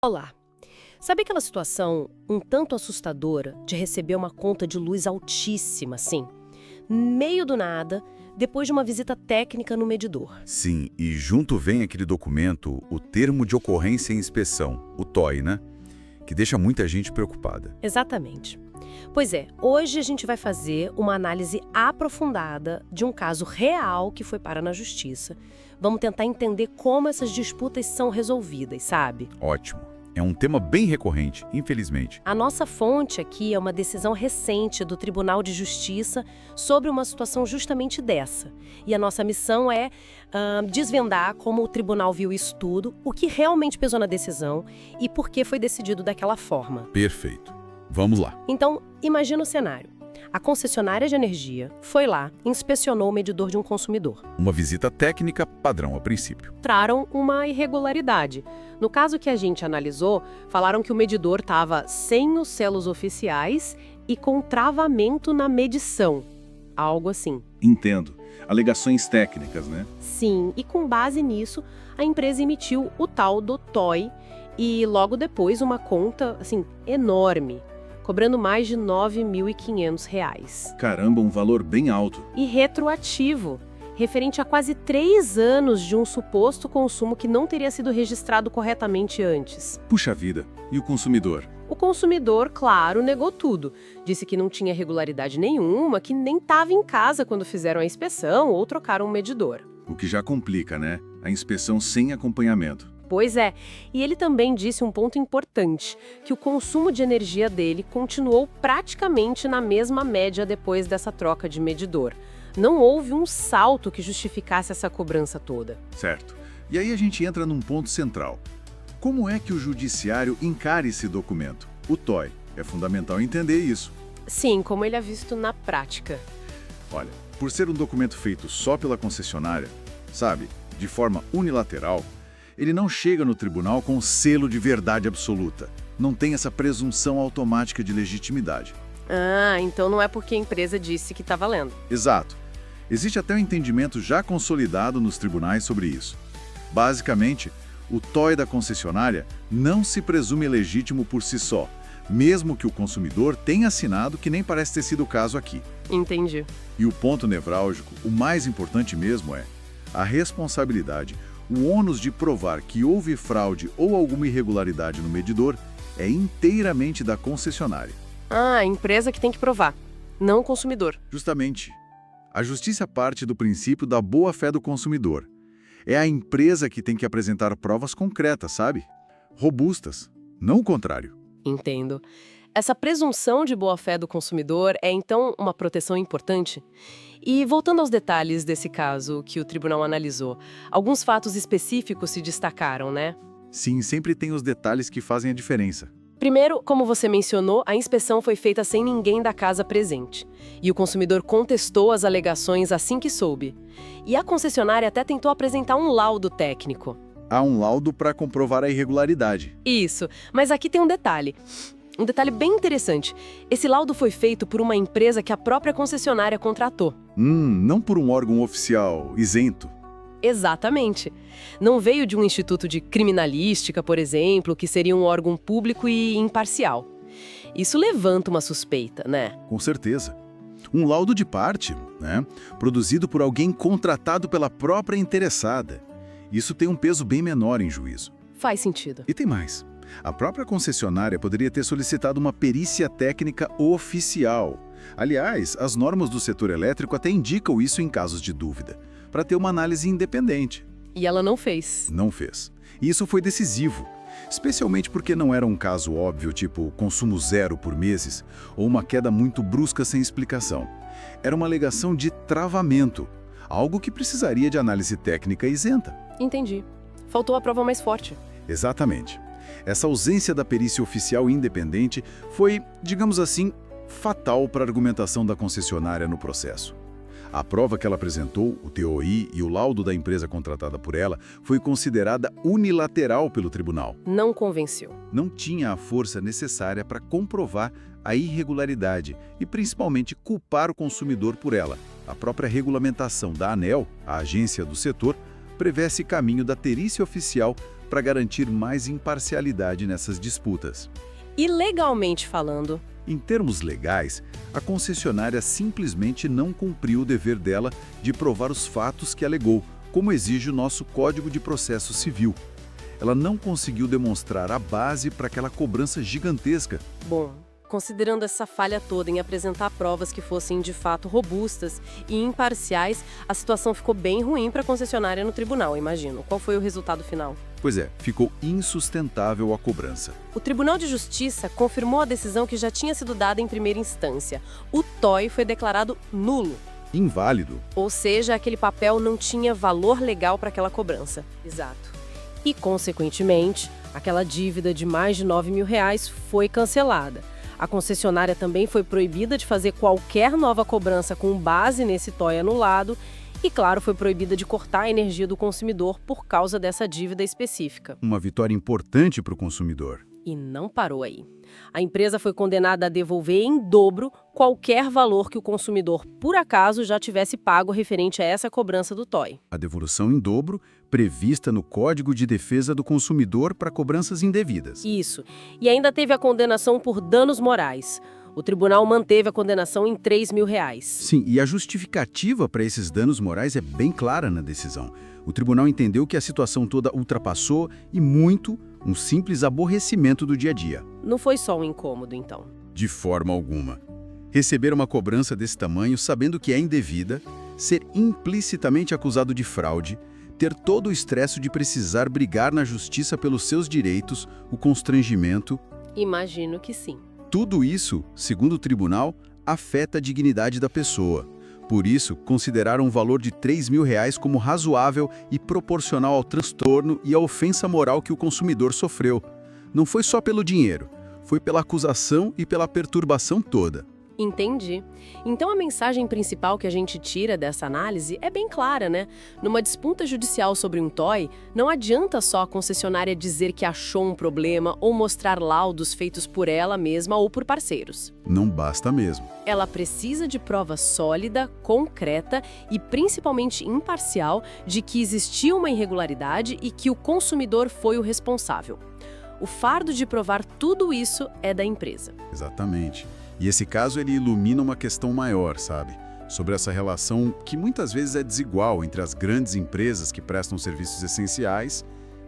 Olá! Sabe aquela situação um tanto assustadora de receber uma conta de luz altíssima, assim, meio do nada, depois de uma visita técnica no medidor? Sim, e junto vem aquele documento, o Termo de Ocorrência e Inspeção, o TOI, né? Que deixa muita gente preocupada. Exatamente. Pois é, hoje a gente vai fazer uma análise aprofundada de um caso real que foi parar na justiça. Vamos tentar entender como essas disputas são resolvidas, sabe? Ótimo. É um tema bem recorrente, infelizmente. A nossa fonte aqui é uma decisão recente do Tribunal de Justiça sobre uma situação justamente dessa. E a nossa missão é desvendar como o tribunal viu isso tudo, o que realmente pesou na decisão e por que foi decidido daquela forma. Perfeito. Vamos lá. Então, imagina o cenário. A concessionária de energia foi lá e inspecionou o medidor de um consumidor. Uma visita técnica padrão a princípio. Encontraram uma irregularidade. No caso que a gente analisou, falaram que o medidor estava sem os selos oficiais e com travamento na medição. Algo assim. Entendo. Alegações técnicas, né? Sim, e com base nisso, a empresa emitiu o tal do TOI e logo depois uma conta, assim, enorme, cobrando mais de R$ 9.500. Caramba, um valor bem alto. E retroativo, referente a quase 3 anos de um suposto consumo que não teria sido registrado corretamente antes. Puxa vida. E o consumidor? O consumidor, claro, negou tudo. Disse que não tinha irregularidade nenhuma, que nem estava em casa quando fizeram a inspeção ou trocaram o medidor. O que já complica, né? A inspeção sem acompanhamento. Pois é, e ele também disse um ponto importante, que o consumo de energia dele continuou praticamente na mesma média depois dessa troca de medidor. Não houve um salto que justificasse essa cobrança toda. Certo. E aí a gente entra num ponto central. Como é que o judiciário encara esse documento? O TOI. É fundamental entender isso. Sim, como ele é visto na prática. Olha, por ser um documento feito só pela concessionária, sabe, de forma unilateral, ele não chega no tribunal com selo de verdade absoluta. Não tem essa presunção automática de legitimidade. Ah, então não é porque a empresa disse que está valendo. Exato. Existe até um entendimento já consolidado nos tribunais sobre isso. Basicamente, o TOI da concessionária não se presume legítimo por si só, mesmo que o consumidor tenha assinado, que nem parece ter sido o caso aqui. Entendi. E o ponto nevrálgico, o mais importante mesmo é a responsabilidade. O ônus de provar que houve fraude ou alguma irregularidade no medidor é inteiramente da concessionária. Ah, a empresa que tem que provar, não o consumidor. Justamente. A justiça parte do princípio da boa-fé do consumidor. É a empresa que tem que apresentar provas concretas, sabe? Robustas, não o contrário. Entendo. Essa presunção de boa-fé do consumidor é, então, uma proteção importante? E voltando aos detalhes desse caso que o tribunal analisou, alguns fatos específicos se destacaram, né? Sim, sempre tem os detalhes que fazem a diferença. Primeiro, como você mencionou, a inspeção foi feita sem ninguém da casa presente. E o consumidor contestou as alegações assim que soube. E a concessionária até tentou apresentar um laudo técnico. Há um laudo para comprovar a irregularidade. Isso, mas aqui tem um detalhe. Um detalhe bem interessante. Esse laudo foi feito por uma empresa que a própria concessionária contratou. Não por um órgão oficial isento. Exatamente. Não veio de um instituto de criminalística, por exemplo, que seria um órgão público e imparcial. Isso levanta uma suspeita, né? Com certeza. Um laudo de parte, né? Produzido por alguém contratado pela própria interessada. Isso tem um peso bem menor em juízo. Faz sentido. E tem mais. A própria concessionária poderia ter solicitado uma perícia técnica oficial. Aliás, as normas do setor elétrico até indicam isso em casos de dúvida, para ter uma análise independente. E ela não fez. Não fez. E isso foi decisivo, especialmente porque não era um caso óbvio, tipo consumo zero por meses, ou uma queda muito brusca sem explicação. Era uma alegação de travamento, algo que precisaria de análise técnica isenta. Entendi. Faltou a prova mais forte. Exatamente. Essa ausência da perícia oficial independente foi, digamos assim, fatal para a argumentação da concessionária no processo. A prova que ela apresentou, o TOI e o laudo da empresa contratada por ela, foi considerada unilateral pelo tribunal. Não convenceu. Não tinha a força necessária para comprovar a irregularidade e, principalmente, culpar o consumidor por ela. A própria regulamentação da ANEEL, a agência do setor, prevê esse caminho da perícia oficial para garantir mais imparcialidade nessas disputas. E legalmente falando, Em termos legais, a concessionária simplesmente não cumpriu o dever dela de provar os fatos que alegou, como exige o nosso Código de Processo Civil. Ela não conseguiu demonstrar a base para aquela cobrança gigantesca. bom, considerando essa falha toda em apresentar provas que fossem de fato robustas e imparciais, a situação ficou bem ruim para a concessionária no tribunal, imagino. Qual foi o resultado final? Pois é, ficou insustentável a cobrança. O Tribunal de Justiça confirmou a decisão que já tinha sido dada em primeira instância. O TOI foi declarado nulo, Inválido. ou seja, aquele papel não tinha valor legal para aquela cobrança. Exato. E, consequentemente, aquela dívida de mais de R$ 9.000 foi cancelada. A concessionária também foi proibida de fazer qualquer nova cobrança com base nesse TOI anulado e, claro, foi proibida de cortar a energia do consumidor por causa dessa dívida específica. Uma vitória importante para o consumidor. E não parou aí. A empresa foi condenada a devolver em dobro qualquer valor que o consumidor, por acaso, já tivesse pago referente a essa cobrança do TOI. A devolução em dobro, prevista no Código de Defesa do Consumidor para cobranças indevidas. Isso. E ainda teve a condenação por danos morais. O tribunal manteve a condenação em R$ 3.000. Sim, e a justificativa para esses danos morais é bem clara na decisão. O tribunal entendeu que a situação toda ultrapassou e muito um simples aborrecimento do dia a dia. Não foi só um incômodo, então. De forma alguma. Receber uma cobrança desse tamanho sabendo que é indevida, ser implicitamente acusado de fraude, ter todo o estresse de precisar brigar na justiça pelos seus direitos, o constrangimento. Imagino que sim. Tudo isso, segundo o tribunal, afeta a dignidade da pessoa. Por isso, consideraram o valor de R$ 3.000 como razoável e proporcional ao transtorno e à ofensa moral que o consumidor sofreu. Não foi só pelo dinheiro, foi pela acusação e pela perturbação toda. Entendi. Então a mensagem principal que a gente tira dessa análise é bem clara, né? Numa disputa judicial sobre um TOI, não adianta só a concessionária dizer que achou um problema ou mostrar laudos feitos por ela mesma ou por parceiros. Não basta mesmo. Ela precisa de prova sólida, concreta e principalmente imparcial de que existiu uma irregularidade e que o consumidor foi o responsável. O fardo de provar tudo isso é da empresa. Exatamente. E esse caso ele ilumina uma questão maior, sabe? Sobre essa relação que muitas vezes é desigual entre as grandes empresas que prestam serviços essenciais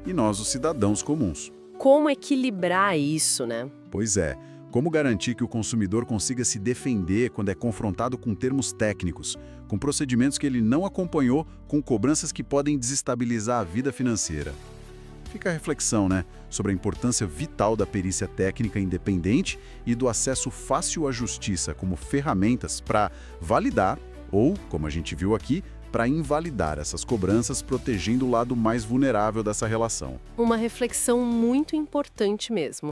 e nós, os cidadãos comuns. Como equilibrar isso, né? Pois é. Como garantir que o consumidor consiga se defender quando é confrontado com termos técnicos, com procedimentos que ele não acompanhou, com cobranças que podem desestabilizar a vida financeira? Fica a reflexão, né, sobre a importância vital da perícia técnica independente e do acesso fácil à justiça como ferramentas para validar ou, como a gente viu aqui, para invalidar essas cobranças, protegendo o lado mais vulnerável dessa relação. Uma reflexão muito importante mesmo.